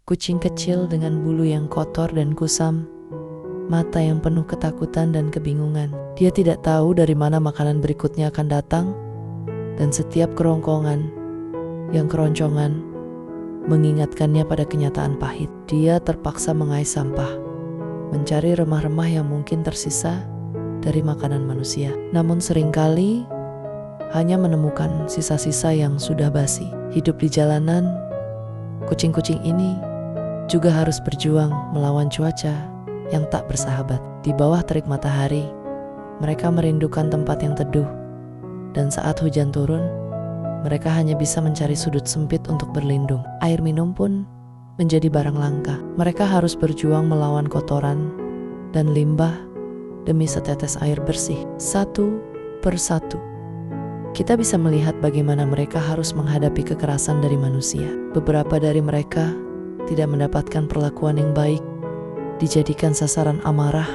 Kucing kecil dengan bulu yang kotor dan kusam, mata yang penuh ketakutan dan kebingungan. Dia tidak tahu dari mana makanan berikutnya akan datang, dan setiap kerongkongan yang keroncongan mengingatkannya pada kenyataan pahit. Dia terpaksa mengais sampah, mencari remah-remah yang mungkin tersisa dari makanan manusia. Namun seringkali hanya menemukan sisa-sisa yang sudah basi. Hidup di jalanan, kucing-kucing ini juga harus berjuang melawan cuaca yang tak bersahabat. Di bawah terik matahari, mereka merindukan tempat yang teduh, dan saat hujan turun, mereka hanya bisa mencari sudut sempit untuk berlindung. Air minum pun menjadi barang langka. Mereka harus berjuang melawan kotoran dan limbah demi setetes air bersih. Satu persatu, kita bisa melihat bagaimana mereka harus menghadapi kekerasan dari manusia. Beberapa dari mereka tidak mendapatkan perlakuan yang baik, dijadikan sasaran amarah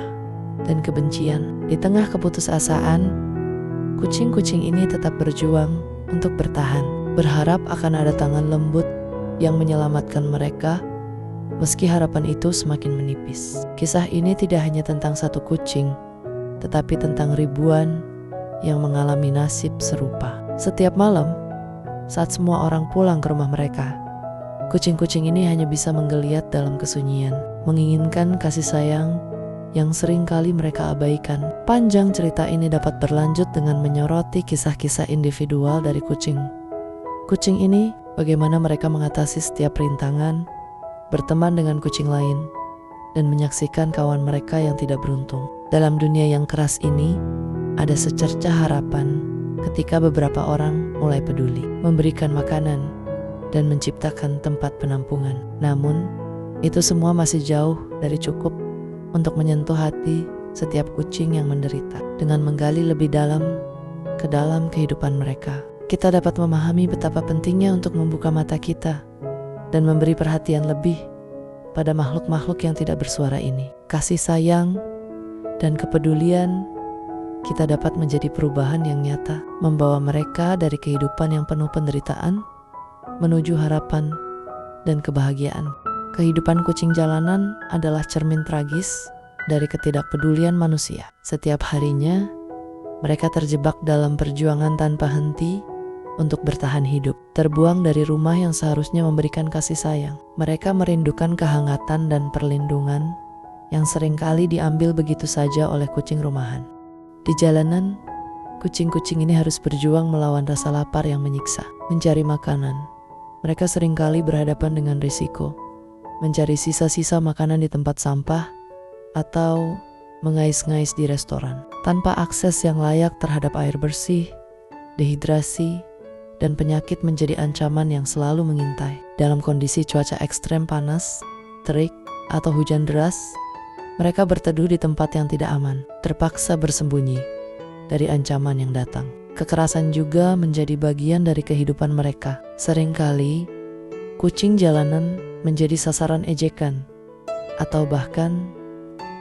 dan kebencian. Di tengah keputusasaan, kucing-kucing ini tetap berjuang untuk bertahan, berharap akan ada tangan lembut yang menyelamatkan mereka, meski harapan itu semakin menipis. Kisah ini tidak hanya tentang satu kucing, tetapi tentang ribuan yang mengalami nasib serupa. Setiap malam, saat semua orang pulang ke rumah mereka, kucing-kucing ini hanya bisa menggeliat dalam kesunyian, menginginkan kasih sayang yang sering kali mereka abaikan. Panjang cerita ini dapat berlanjut dengan menyoroti kisah-kisah individual dari kucing. Kucing ini, bagaimana mereka mengatasi setiap rintangan, berteman dengan kucing lain, dan menyaksikan kawan mereka yang tidak beruntung. Dalam dunia yang keras ini, ada secercah harapan ketika beberapa orang mulai peduli, memberikan makanan, dan menciptakan tempat penampungan. Namun, itu semua masih jauh dari cukup untuk menyentuh hati setiap kucing yang menderita. Dengan menggali lebih dalam ke dalam kehidupan mereka, kita dapat memahami betapa pentingnya untuk membuka mata kita dan memberi perhatian lebih pada makhluk-makhluk yang tidak bersuara ini. Kasih sayang dan kepedulian kita dapat menjadi perubahan yang nyata, membawa mereka dari kehidupan yang penuh penderitaan menuju harapan dan kebahagiaan. Kehidupan kucing jalanan adalah cermin tragis dari ketidakpedulian manusia. Setiap harinya, mereka terjebak dalam perjuangan tanpa henti untuk bertahan hidup, terbuang dari rumah yang seharusnya memberikan kasih sayang. Mereka merindukan kehangatan dan perlindungan yang seringkali diambil begitu saja oleh kucing rumahan. Di jalanan, kucing-kucing ini harus berjuang melawan rasa lapar yang menyiksa, mencari makanan. Mereka seringkali berhadapan dengan risiko, mencari sisa-sisa makanan di tempat sampah, atau mengais-ngais di restoran. Tanpa akses yang layak terhadap air bersih, dehidrasi, dan penyakit menjadi ancaman yang selalu mengintai. Dalam kondisi cuaca ekstrem panas, terik, atau hujan deras, mereka berteduh di tempat yang tidak aman, terpaksa bersembunyi dari ancaman yang datang. Kekerasan juga menjadi bagian dari kehidupan mereka. Seringkali, kucing jalanan menjadi sasaran ejekan, atau bahkan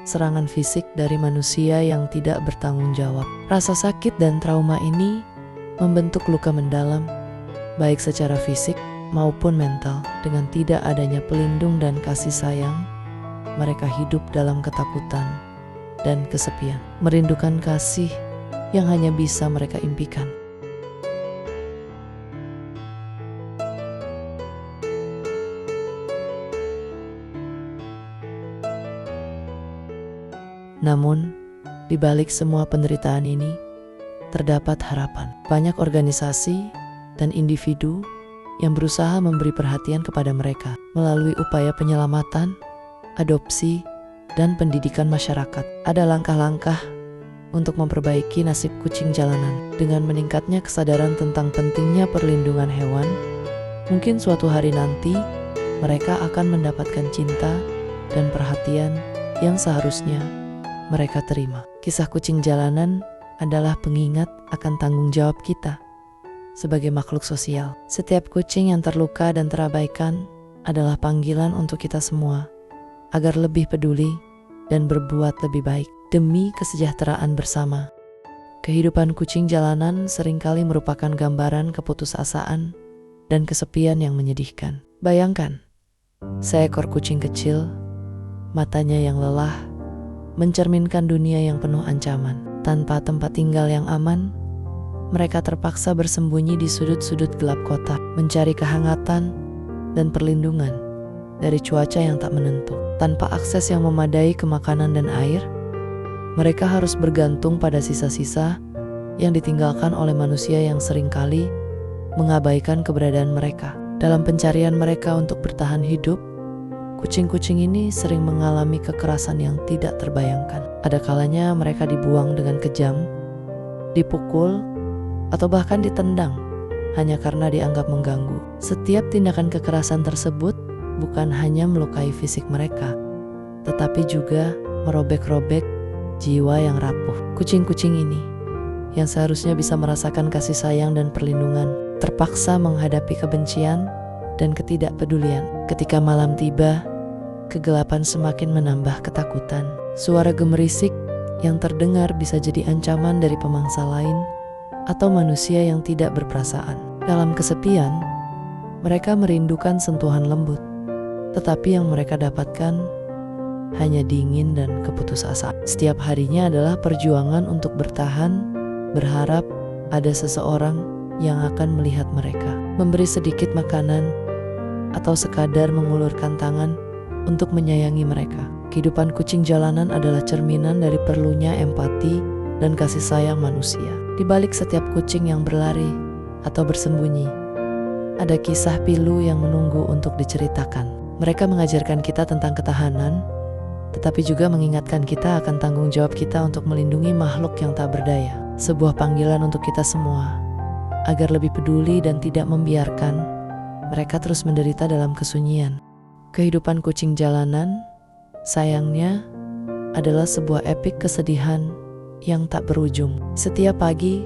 serangan fisik dari manusia yang tidak bertanggung jawab. Rasa sakit dan trauma ini membentuk luka mendalam, baik secara fisik maupun mental. Dengan tidak adanya pelindung dan kasih sayang, mereka hidup dalam ketakutan dan kesepian, merindukan kasih yang hanya bisa mereka impikan. Namun, di balik semua penderitaan ini, terdapat harapan. Banyak organisasi dan individu yang berusaha memberi perhatian kepada mereka melalui upaya penyelamatan, adopsi, dan pendidikan masyarakat. Ada langkah-langkah untuk memperbaiki nasib kucing jalanan. Dengan meningkatnya kesadaran tentang pentingnya perlindungan hewan, mungkin suatu hari nanti mereka akan mendapatkan cinta dan perhatian yang seharusnya mereka terima. Kisah kucing jalanan adalah pengingat akan tanggung jawab kita sebagai makhluk sosial. Setiap kucing yang terluka dan terabaikan adalah panggilan untuk kita semua agar lebih peduli dan berbuat lebih baik demi kesejahteraan bersama. Kehidupan kucing jalanan seringkali merupakan gambaran keputusasaan dan kesepian yang menyedihkan. Bayangkan, Seekor kucing kecil, matanya yang lelah, mencerminkan dunia yang penuh ancaman. Tanpa tempat tinggal yang aman, mereka terpaksa bersembunyi di sudut-sudut gelap kota, mencari kehangatan dan perlindungan dari cuaca yang tak menentu. Tanpa akses yang memadai ke makanan dan air, mereka harus bergantung pada sisa-sisa yang ditinggalkan oleh manusia yang seringkali mengabaikan keberadaan mereka. Dalam pencarian mereka untuk bertahan hidup, kucing-kucing ini sering mengalami kekerasan yang tidak terbayangkan. Ada kalanya mereka dibuang dengan kejam, dipukul, atau bahkan ditendang hanya karena dianggap mengganggu. Setiap tindakan kekerasan tersebut bukan hanya melukai fisik mereka, tetapi juga merobek-robek jiwa yang rapuh. Kucing-kucing ini, yang seharusnya bisa merasakan kasih sayang dan perlindungan, terpaksa menghadapi kebencian dan ketidakpedulian. Ketika malam tiba, kegelapan semakin menambah ketakutan. Suara gemerisik yang terdengar bisa jadi ancaman dari pemangsa lain atau manusia yang tidak berperasaan. Dalam kesepian, mereka merindukan sentuhan lembut, tetapi yang mereka dapatkan hanya dingin dan keputusasaan. Setiap harinya adalah perjuangan untuk bertahan, berharap ada seseorang yang akan melihat mereka, memberi sedikit makanan, atau sekadar mengulurkan tangan untuk menyayangi mereka. Kehidupan kucing jalanan adalah cerminan dari perlunya empati dan kasih sayang manusia. Di balik setiap kucing yang berlari atau bersembunyi, ada kisah pilu yang menunggu untuk diceritakan. Mereka mengajarkan kita tentang ketahanan, tetapi juga mengingatkan kita akan tanggung jawab kita untuk melindungi makhluk yang tak berdaya. Sebuah panggilan untuk kita semua, agar lebih peduli dan tidak membiarkan mereka terus menderita dalam kesunyian. Kehidupan kucing jalanan, sayangnya, adalah sebuah epik kesedihan yang tak berujung. Setiap pagi,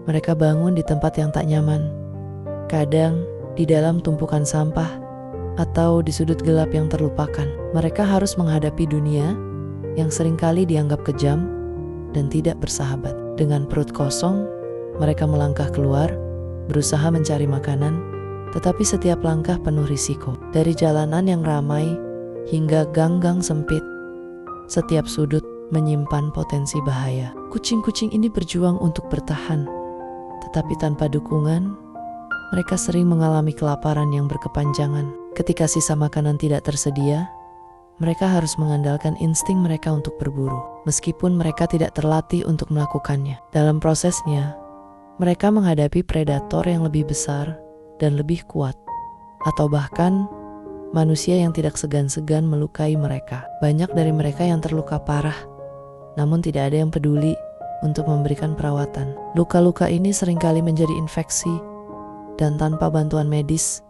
mereka bangun di tempat yang tak nyaman, kadang di dalam tumpukan sampah atau di sudut gelap yang terlupakan. Mereka harus menghadapi dunia yang seringkali dianggap kejam dan tidak bersahabat. Dengan perut kosong, mereka melangkah keluar, berusaha mencari makanan, tetapi setiap langkah penuh risiko. Dari jalanan yang ramai hingga gang-gang sempit, setiap sudut menyimpan potensi bahaya. Kucing-kucing ini berjuang untuk bertahan, tetapi tanpa dukungan, mereka sering mengalami kelaparan yang berkepanjangan. Ketika sisa makanan tidak tersedia, mereka harus mengandalkan insting mereka untuk berburu, meskipun mereka tidak terlatih untuk melakukannya. Dalam prosesnya, mereka menghadapi predator yang lebih besar dan lebih kuat, atau bahkan manusia yang tidak segan-segan melukai mereka. Banyak dari mereka yang terluka parah, namun tidak ada yang peduli untuk memberikan perawatan. Luka-luka ini seringkali menjadi infeksi, dan tanpa bantuan medis,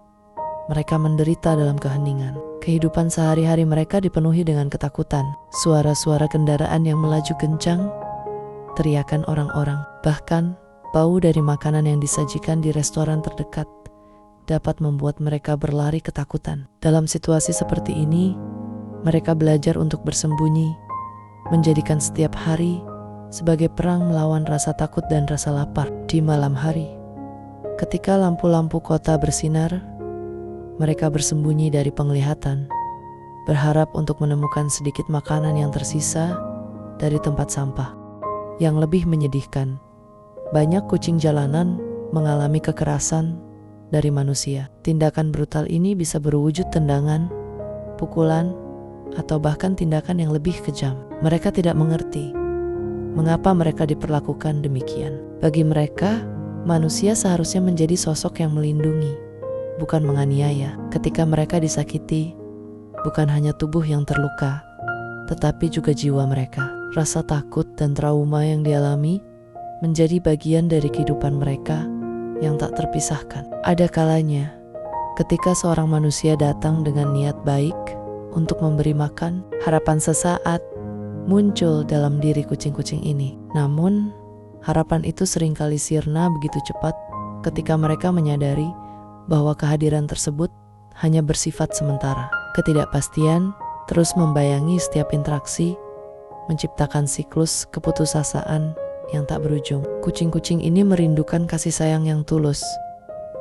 mereka menderita dalam keheningan. Kehidupan sehari-hari mereka dipenuhi dengan ketakutan. Suara-suara kendaraan yang melaju kencang, teriakan orang-orang, bahkan bau dari makanan yang disajikan di restoran terdekat dapat membuat mereka berlari ketakutan. Dalam situasi seperti ini, mereka belajar untuk bersembunyi, menjadikan setiap hari sebagai perang melawan rasa takut dan rasa lapar. Di malam hari, ketika lampu-lampu kota bersinar, mereka bersembunyi dari penglihatan, berharap untuk menemukan sedikit makanan yang tersisa dari tempat sampah. Yang lebih menyedihkan, banyak kucing jalanan mengalami kekerasan dari manusia. Tindakan brutal ini bisa berwujud tendangan, pukulan, atau bahkan tindakan yang lebih kejam. Mereka tidak mengerti mengapa mereka diperlakukan demikian. Bagi mereka, manusia seharusnya menjadi sosok yang melindungi, bukan menganiaya. Ketika mereka disakiti, bukan hanya tubuh yang terluka, tetapi juga jiwa mereka. Rasa takut dan trauma yang dialami menjadi bagian dari kehidupan mereka yang tak terpisahkan. Ada kalanya, ketika seorang manusia datang dengan niat baik untuk memberi makan, harapan sesaat muncul dalam diri kucing-kucing ini. Namun, harapan itu seringkali sirna begitu cepat ketika mereka menyadari bahwa kehadiran tersebut hanya bersifat sementara. Ketidakpastian terus membayangi setiap interaksi, menciptakan siklus keputusasaan yang tak berujung. Kucing-kucing ini merindukan kasih sayang yang tulus,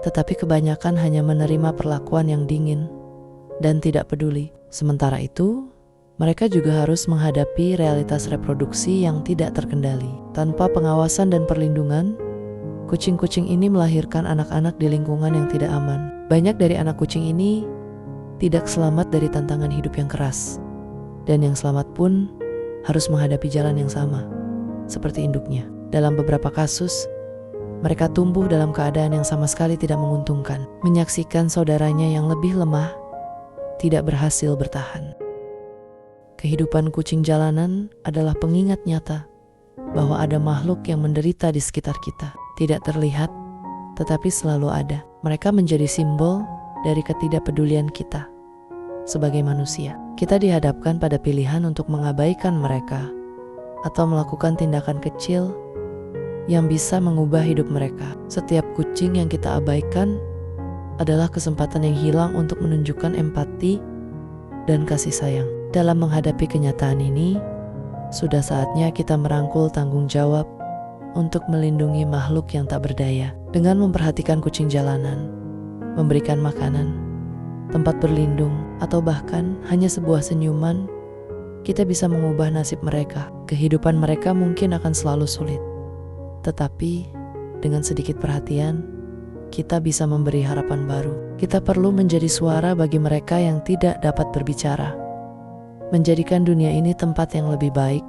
tetapi kebanyakan hanya menerima perlakuan yang dingin, dan tidak peduli. Sementara itu, mereka juga harus menghadapi realitas reproduksi yang tidak terkendali. Tanpa pengawasan dan perlindungan, kucing-kucing ini melahirkan anak-anak di lingkungan yang tidak aman. Banyak dari anak kucing ini tidak selamat dari tantangan hidup yang keras. Dan yang selamat pun harus menghadapi jalan yang sama, seperti induknya. Dalam beberapa kasus, mereka tumbuh dalam keadaan yang sama sekali tidak menguntungkan. Menyaksikan saudaranya yang lebih lemah tidak berhasil bertahan. Kehidupan kucing jalanan adalah pengingat nyata bahwa ada makhluk yang menderita di sekitar kita. Tidak terlihat, tetapi selalu ada. Mereka menjadi simbol dari ketidakpedulian kita sebagai manusia. Kita dihadapkan pada pilihan untuk mengabaikan mereka atau melakukan tindakan kecil yang bisa mengubah hidup mereka. Setiap kucing yang kita abaikan adalah kesempatan yang hilang untuk menunjukkan empati dan kasih sayang. Dalam menghadapi kenyataan ini, sudah saatnya kita merangkul tanggung jawab untuk melindungi makhluk yang tak berdaya. Dengan memperhatikan kucing jalanan, memberikan makanan, tempat berlindung, atau bahkan hanya sebuah senyuman, kita bisa mengubah nasib mereka. Kehidupan mereka mungkin akan selalu sulit, tetapi dengan sedikit perhatian, kita bisa memberi harapan baru. Kita perlu menjadi suara bagi mereka yang tidak dapat berbicara. Menjadikan dunia ini tempat yang lebih baik,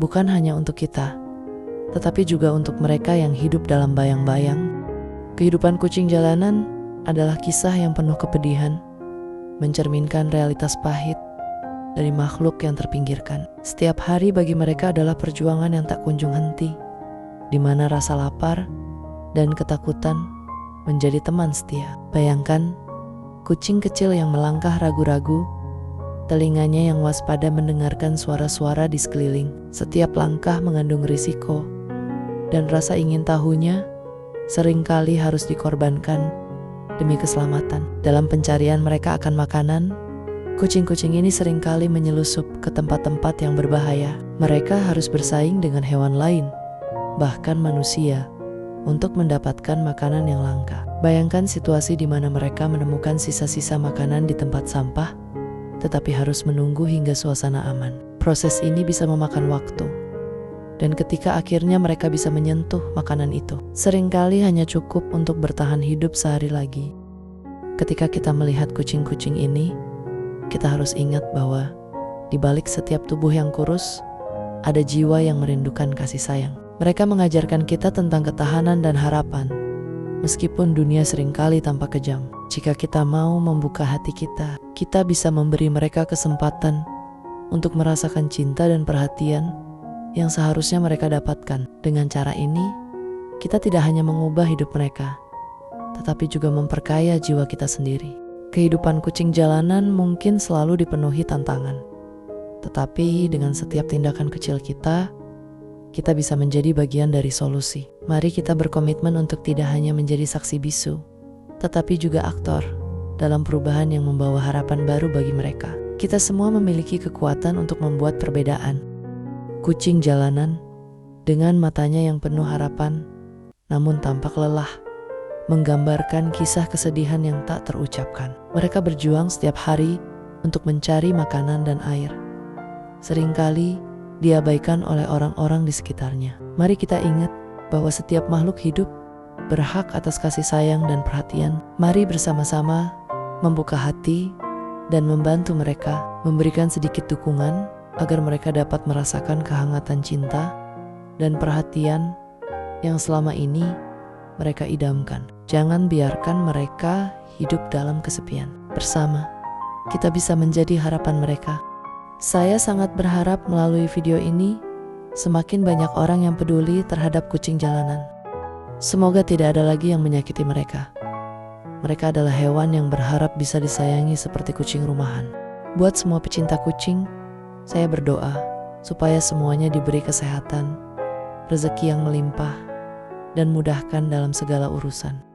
bukan hanya untuk kita, tetapi juga untuk mereka yang hidup dalam bayang-bayang. Kehidupan kucing jalanan adalah kisah yang penuh kepedihan, mencerminkan realitas pahit dari makhluk yang terpinggirkan. Setiap hari bagi mereka adalah perjuangan yang tak kunjung henti, di mana rasa lapar dan ketakutan menjadi teman setia. Bayangkan, kucing kecil yang melangkah ragu-ragu, telinganya yang waspada mendengarkan suara-suara di sekeliling. Setiap langkah mengandung risiko, dan rasa ingin tahunya seringkali harus dikorbankan demi keselamatan. Dalam pencarian mereka akan makanan, kucing-kucing ini seringkali menyelusup ke tempat-tempat yang berbahaya. Mereka harus bersaing dengan hewan lain, bahkan manusia, untuk mendapatkan makanan yang langka. Bayangkan situasi di mana mereka menemukan sisa-sisa makanan di tempat sampah, tetapi harus menunggu hingga suasana aman. Proses ini bisa memakan waktu, dan ketika akhirnya mereka bisa menyentuh makanan itu, seringkali hanya cukup untuk bertahan hidup sehari lagi. Ketika kita melihat kucing-kucing ini, kita harus ingat bahwa di balik setiap tubuh yang kurus, ada jiwa yang merindukan kasih sayang. Mereka mengajarkan kita tentang ketahanan dan harapan, meskipun dunia seringkali tampak kejam. Jika kita mau membuka hati kita, kita bisa memberi mereka kesempatan untuk merasakan cinta dan perhatian yang seharusnya mereka dapatkan. Dengan cara ini, kita tidak hanya mengubah hidup mereka, tetapi juga memperkaya jiwa kita sendiri. Kehidupan kucing jalanan mungkin selalu dipenuhi tantangan, tetapi dengan setiap tindakan kecil kita bisa menjadi bagian dari solusi. Mari kita berkomitmen untuk tidak hanya menjadi saksi bisu, tetapi juga aktor dalam perubahan yang membawa harapan baru bagi mereka. Kita semua memiliki kekuatan untuk membuat perbedaan. Kucing jalanan, dengan matanya yang penuh harapan, namun tampak lelah, menggambarkan kisah kesedihan yang tak terucapkan. Mereka berjuang setiap hari untuk mencari makanan dan air. Seringkali diabaikan oleh orang-orang di sekitarnya. Mari kita ingat bahwa setiap makhluk hidup berhak atas kasih sayang dan perhatian. Mari bersama-sama membuka hati dan membantu mereka, memberikan sedikit dukungan agar mereka dapat merasakan kehangatan cinta dan perhatian yang selama ini mereka idamkan. Jangan biarkan mereka hidup dalam kesepian. Bersama, kita bisa menjadi harapan mereka. Saya sangat berharap melalui video ini, semakin banyak orang yang peduli terhadap kucing jalanan. Semoga tidak ada lagi yang menyakiti mereka. Mereka adalah hewan yang berharap bisa disayangi seperti kucing rumahan. Buat semua pecinta kucing, saya berdoa supaya semuanya diberi kesehatan, rezeki yang melimpah, dan mudahkan dalam segala urusan.